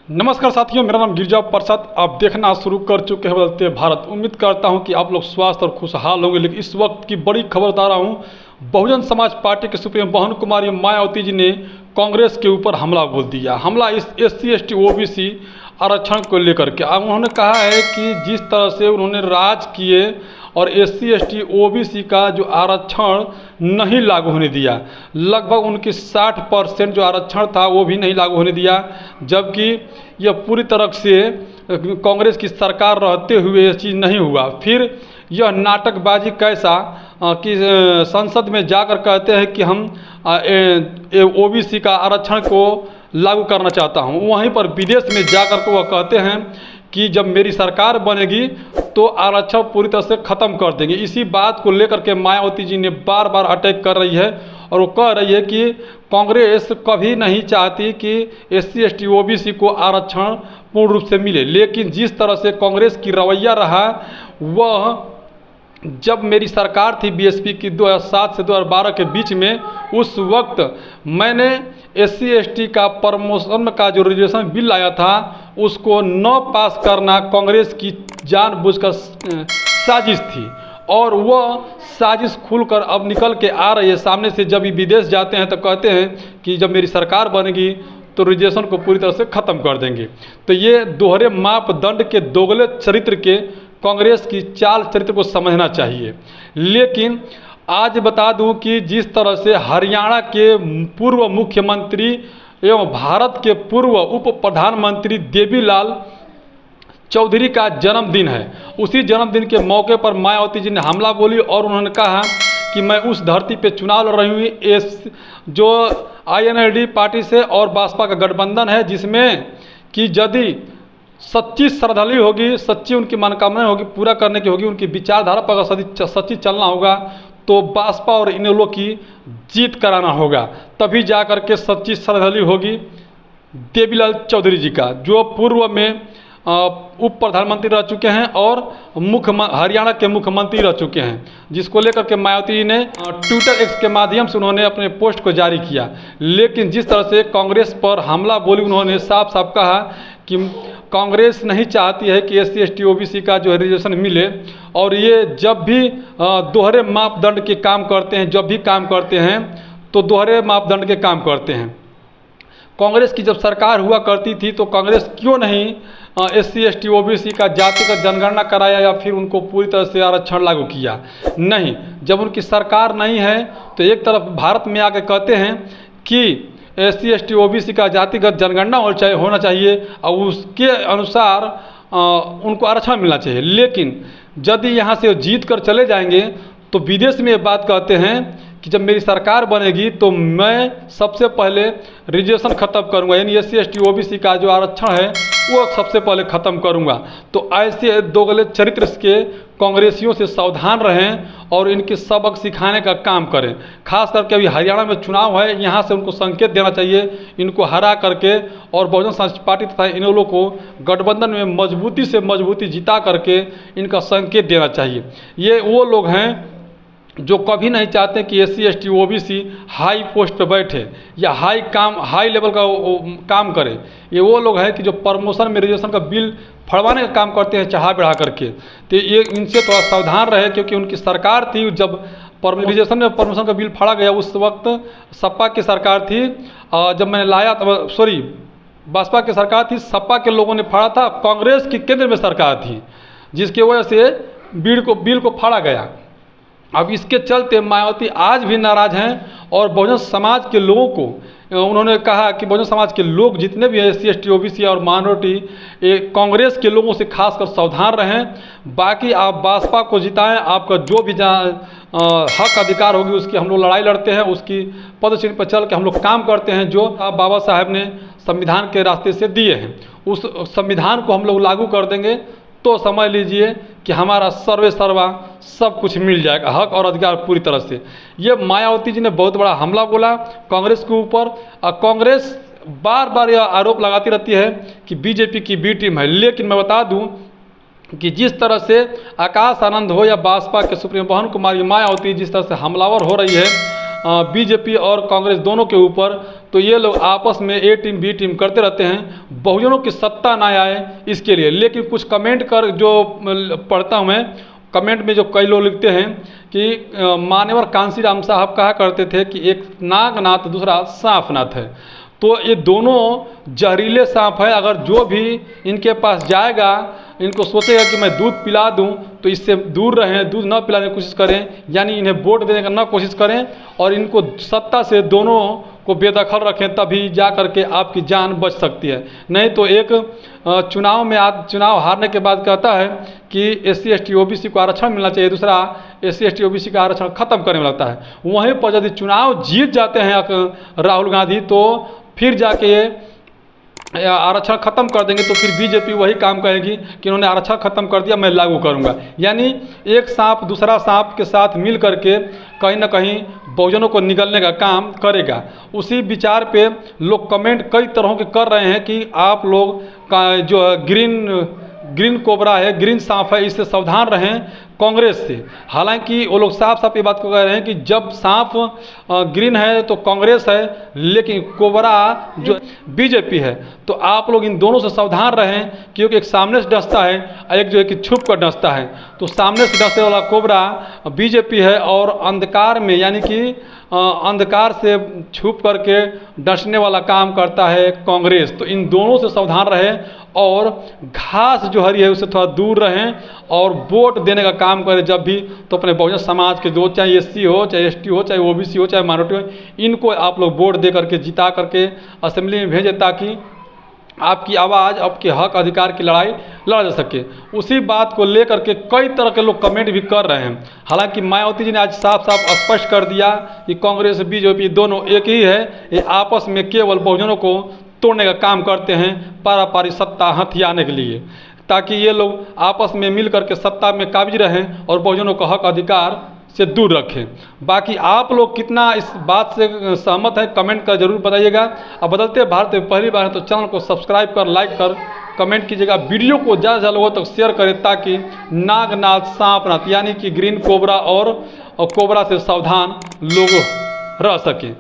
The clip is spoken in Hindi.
नमस्कार साथियों, मेरा नाम गिरिजा प्रसाद। आप देखना शुरू कर चुके हैं बदलते भारत। उम्मीद करता हूं कि आप लोग स्वस्थ और खुशहाल होंगे। लेकिन इस वक्त की बड़ी खबर बता रहा हूं। बहुजन समाज पार्टी के सुप्रीमो बहन कुमारी मायावती जी ने कांग्रेस के ऊपर हमला बोल दिया। हमला इस SC ST OBC आरक्षण को लेकर के। अब उन्होंने कहा है कि जिस तरह से उन्होंने राज किए और SC ST OBC का जो आरक्षण नहीं लागू होने दिया, लगभग उनकी 60% जो आरक्षण था वो भी नहीं लागू होने दिया, जबकि यह पूरी तरह से कांग्रेस की सरकार रहते हुए ये चीज़ नहीं हुआ। फिर यह नाटकबाजी कैसा कि संसद में जाकर कहते हैं कि हम OBC का आरक्षण को लागू करना चाहता हूं, वहीं पर विदेश में जाकर के वह कहते हैं कि जब मेरी सरकार बनेगी तो आरक्षण पूरी तरह से ख़त्म कर देंगे। इसी बात को लेकर के मायावती जी ने बार बार अटैक कर रही है और वो कह रही है कि कांग्रेस कभी नहीं चाहती कि SC ST OBC को आरक्षण पूर्ण रूप से मिले। लेकिन जिस तरह से कांग्रेस की रवैया रहा, वह जब मेरी सरकार थी BSP की 2007 से 2012 के बीच में, उस वक्त मैंने SC ST का प्रमोशन का जो रिजर्वेशन बिल लाया था उसको न पास करना कांग्रेस की जानबूझकर साजिश थी। और वह साजिश खुलकर अब निकल के आ रही है सामने से। जब ये विदेश जाते हैं तो कहते हैं कि जब मेरी सरकार बनेगी तो रिजर्वेशन को पूरी तरह से ख़त्म कर देंगे। तो ये दोहरे मापदंड के दोगले चरित्र के कांग्रेस की चाल चरित्र को समझना चाहिए। लेकिन आज बता दूं कि जिस तरह से हरियाणा के पूर्व मुख्यमंत्री एवं भारत के पूर्व उप प्रधानमंत्री देवीलाल चौधरी का जन्मदिन है, उसी जन्मदिन के मौके पर मायावती जी ने हमला बोली और उन्होंने कहा कि मैं उस धरती पे चुनाव लड़ रही हूँ जो INLD पार्टी से और भाजपा का गठबंधन है, जिसमें कि यदि सच्ची श्रद्धालु होगी, सच्ची उनकी मनोकामना होगी, पूरा करने की होगी, उनकी विचारधारा पर अगर सच्ची चलना होगा तो भाजपा और इनेलो की जीत कराना होगा। तभी जा कर के सच्ची श्रद्धालु होगी देवीलाल चौधरी जी का, जो पूर्व में उप प्रधानमंत्री रह चुके हैं और हरियाणा के मुख्यमंत्री रह चुके हैं, जिसको लेकर के मायावती जी ने ट्विटर X के माध्यम से उन्होंने अपने पोस्ट को जारी किया। लेकिन जिस तरह से कांग्रेस पर हमला बोली, उन्होंने साफ साफ कहा कि कांग्रेस नहीं चाहती है कि SC ST OBC का जो रिजर्वेशन मिले, और ये जब भी दोहरे मापदंड के काम करते हैं, जब भी काम करते हैं तो दोहरे मापदंड के काम करते हैं। कांग्रेस की जब सरकार हुआ करती थी तो कांग्रेस क्यों नहीं SC ST OBC का जातिगत जनगणना कराया या फिर उनको पूरी तरह से आरक्षण लागू किया? नहीं। जब उनकी सरकार नहीं है तो एक तरफ भारत में आके कहते हैं कि SC ST OBC का जातिगत जनगणना होना चाहिए और उसके अनुसार उनको आरक्षण मिलना चाहिए। लेकिन यदि यहाँ से जीत कर चले जाएंगे तो विदेश में ये बात कहते हैं कि जब मेरी सरकार बनेगी तो मैं सबसे पहले रिजर्वेशन ख़त्म करूंगा, यानी SC ST OBC का जो आरक्षण है वो सबसे पहले ख़त्म करूंगा। तो ऐसे दोगले चरित्र के कांग्रेसियों से सावधान रहें और इनके सबक सिखाने का काम करें। खास करके अभी हरियाणा में चुनाव है, यहाँ से उनको संकेत देना चाहिए, इनको हरा करके और बहुजन समाज पार्टी तथा इनेलो को गठबंधन में मजबूती से मजबूती जिता करके इनका संकेत देना चाहिए। ये वो लोग हैं जो कभी नहीं चाहते कि SC ST OBC high post पर बैठे या हाई लेवल का काम करे। ये वो लोग हैं कि जो प्रमोशन में रिजर्वेशन का बिल फड़वाने का काम करते हैं चढ़ा बढ़ा करके। तो ये इनसे थोड़ा सावधान रहे, क्योंकि उनकी सरकार थी जब रिजर्वेशन में प्रमोशन का बिल फाड़ा गया, उस वक्त सपा की सरकार थी। जब मैंने लाया तब भाजपा की सरकार थी, सपा के लोगों ने फाड़ा था, कांग्रेस की केंद्र में सरकार थी, जिसकी वजह से बिल को फाड़ा गया। अब इसके चलते मायावती आज भी नाराज़ हैं और बहुजन समाज के लोगों को उन्होंने कहा कि बहुजन समाज के लोग जितने भी SC ST OBC और माइनॉरिटी, कांग्रेस के लोगों से खासकर सावधान रहें। बाकी आप भाजपा को जिताएं, आपका जो भी हक अधिकार होगी उसकी हम लोग लड़ाई लड़ते हैं, उसकी पदचिन्ह पर चल के हम लोग काम करते हैं, जो बाबा साहब ने संविधान के रास्ते से दिए हैं। उस संविधान को हम लोग लागू कर देंगे तो समझ लीजिए कि हमारा सर्वे सर्वा सब कुछ मिल जाएगा, हक और अधिकार पूरी तरह से। ये मायावती जी ने बहुत बड़ा हमला बोला कांग्रेस के ऊपर। कांग्रेस बार बार यह आरोप लगाती रहती है कि BJP की B टीम है। लेकिन मैं बता दूं कि जिस तरह से आकाश आनंद हो या भाजपा के सुप्रीमो बहन कुमारी मायावती जिस तरह से हमलावर हो रही है बीजेपी और कांग्रेस दोनों के ऊपर, तो ये लोग आपस में ए टीम बी टीम करते रहते हैं, बहुजनों की सत्ता ना आए इसके लिए। लेकिन कुछ कमेंट कर जो पढ़ता हूँ मैं, कमेंट में जो कई लोग लिखते हैं कि मान्यवर कांशीराम साहब कहा करते थे कि एक नागनाथ दूसरा सांपनाथ है। तो ये दोनों जहरीले सांप है। अगर जो भी इनके पास जाएगा, इनको सोचेगा कि मैं दूध पिला दूं, तो इससे दूर रहें, दूध न पिलाने की कोशिश करें, यानी इन्हें वोट देने का ना कोशिश करें और इनको सत्ता से दोनों को बेदखल रखें, तभी जा करके आपकी जान बच सकती है। नहीं तो एक चुनाव में चुनाव हारने के बाद कहता है कि SC ST OBC को आरक्षण मिलना चाहिए, दूसरा SC ST OBC का आरक्षण खत्म करने में लगता है। वहीं पर यदि चुनाव जीत जाते हैं राहुल गांधी, तो फिर जाके ये आरक्षण खत्म कर देंगे, तो फिर बीजेपी वही काम कहेगी कि इन्होंने आरक्षण खत्म कर दिया, मैं लागू करूंगा। यानी एक सांप दूसरा सांप के साथ मिल करके कहीं ना कहीं बहुजनों को निगलने का काम करेगा। उसी विचार पे लोग कमेंट कई तरहों के कर रहे हैं कि आप लोग का जो ग्रीन कोबरा है, ग्रीन सांप है, इससे सावधान रहें कांग्रेस से। हालांकि वो लोग साफ साफ ये बात को कह रहे हैं कि जब सांप ग्रीन है तो कांग्रेस है, लेकिन कोबरा जो बीजेपी है। तो आप लोग इन दोनों से सावधान रहें, क्योंकि एक सामने से डसता है, एक जो है कि छुप कर डसता है। तो सामने से डसने वाला कोबरा बीजेपी है और अंधकार में, यानी कि अंधकार से छुप करके डसने वाला काम करता है कांग्रेस। तो इन दोनों से सावधान रहें और घास जो हरी है उससे थोड़ा दूर रहें और वोट देने का काम करें जब भी, तो अपने बहुजन समाज के दो, चाहे SC हो, चाहे ST हो, चाहे OBC हो, चाहे माइनॉरिटी हो, इनको आप लोग वोट दे करके जिता करके असेंबली में भेजें, ताकि आपकी आवाज़, आपके हक अधिकार की लड़ाई लड़ा जा सके। उसी बात को लेकर के कई तरह के लोग कमेंट भी कर रहे हैं। हालांकि मायावती जी ने आज साफ साफ स्पष्ट कर दिया कि कांग्रेस बीजेपी दोनों एक ही है, ये आपस में केवल बहुजनों को तोड़ने का काम करते हैं, पारापारी सत्ता हथियाने के लिए, ताकि ये लोग आपस में मिल करके सत्ता में काबिज रहें और बहुजनों का हक अधिकार से दूर रखें। बाकी आप लोग कितना इस बात से सहमत हैं, कमेंट कर जरूर बताइएगा। अब बदलते भारत में पहली बार है तो चैनल को सब्सक्राइब कर, लाइक कर, कमेंट कीजिएगा। वीडियो को ज़्यादा से ज़्यादा लोगों तक शेयर करें, ताकि नागनाथ सांपनाथ यानी कि ग्रीन कोबरा और कोबरा से सावधान लोग रह सकें।